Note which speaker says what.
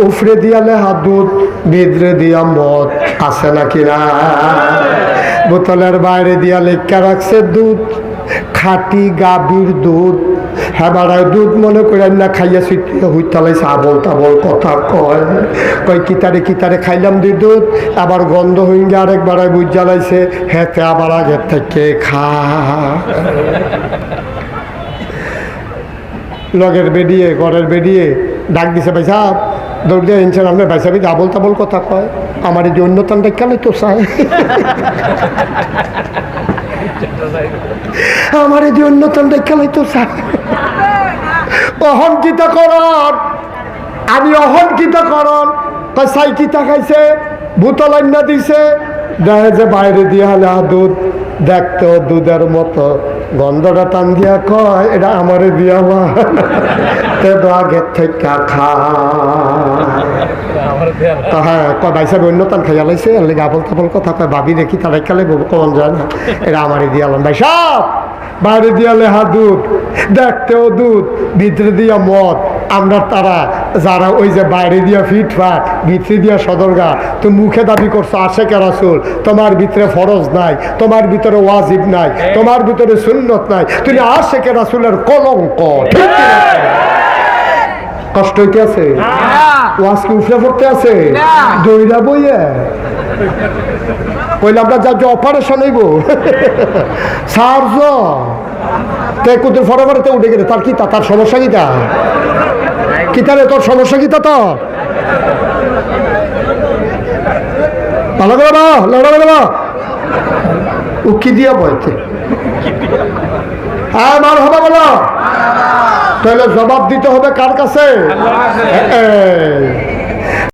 Speaker 1: উফরে দিয়া লেহা দুধ, ভিতরে দিয়া মদ, আছে নাকি না? বোতলের বাইরে দিয়া লেখা রাখছে দুধ, খাঁটি গাভীর দুধ। হ্যাঁ বাড়ায় দুধ মনে করেন না, খাইয়া সুইতে হুইতালাইছে আবল তাবল কথা কয়। কয় কিতারে খাইলাম দুধ, আবার গন্ধ হয়ে গিয়ে আরেক বাড়ায় বুঝ জ্বালাইছে, হেতে আবার আগের থেকে খা। লগের বেরিয়ে ঘরের বেরিয়ে ডাক দিছে, ভাই সাহেব দৌড় দিয়ে এনেছেন আপনার ভাই সাহেব আবল তাবল কথা কয়, আমার এই যে অন্যতমটা কেন তো চায়, আমার এই যে অন্যতমটা কেন তো চায়। অহংকিত করন, আমি অহংকিত করন। সাইকিতা খাইছে, বোতল আইনা দিছে, দেখে যে বাইরে দিয়ে হলে দুধ, দেখতো দুধের মতো, গন্ধটা টান দিয়া কয় এটা আমারে দিয়া মা, আগের থেকে খা। হ্যাঁ ভাই সাহেব অন্য তান খাইয়া লাইছে, এর লেগে আবল তাবল কথা কয়, ভাবি দেখি তারাই খেলে কমন যায় না, এটা আমারে দিয়ালাম। ভাই সাহেব বাইরে দিয়া লেহা দুধ, দেখতেও দুধ, ভিতরে দিয়া মদ। আমরা তারা যারা ওই যে বাইরে দিয়া ফিটফাট, ভিতরে দিয়া সদরগা, তুমি মুখে দাবি করছো আশেকে রাসূল, তোমার ভিতরে ফরজ নাই, তোমার ভিতরে ওয়াজিব নাই, তোমার ভিতরে সুন্নত নাই, তুমি আশেকে রাসূলের কলঙ্ক। ঠিক কি না? কষ্ট হইতে আছে, ওয়াজ কি উঠে পড়তে আছে, দইরা বইয়ে কইলে আমরা যা অপারেশন হইব সার্জ কুতুর ফটাফটে উঠে গেলে তার কি তার সমস্যা কিটা কিতারে, তোর সমস্যা কিতা? তো ভালো করে না লড়া না ও কি দিয়া বইতে, হ্যাঁ মার হবে বলো, তাহলে জবাব দিতে হবে কার কাছে?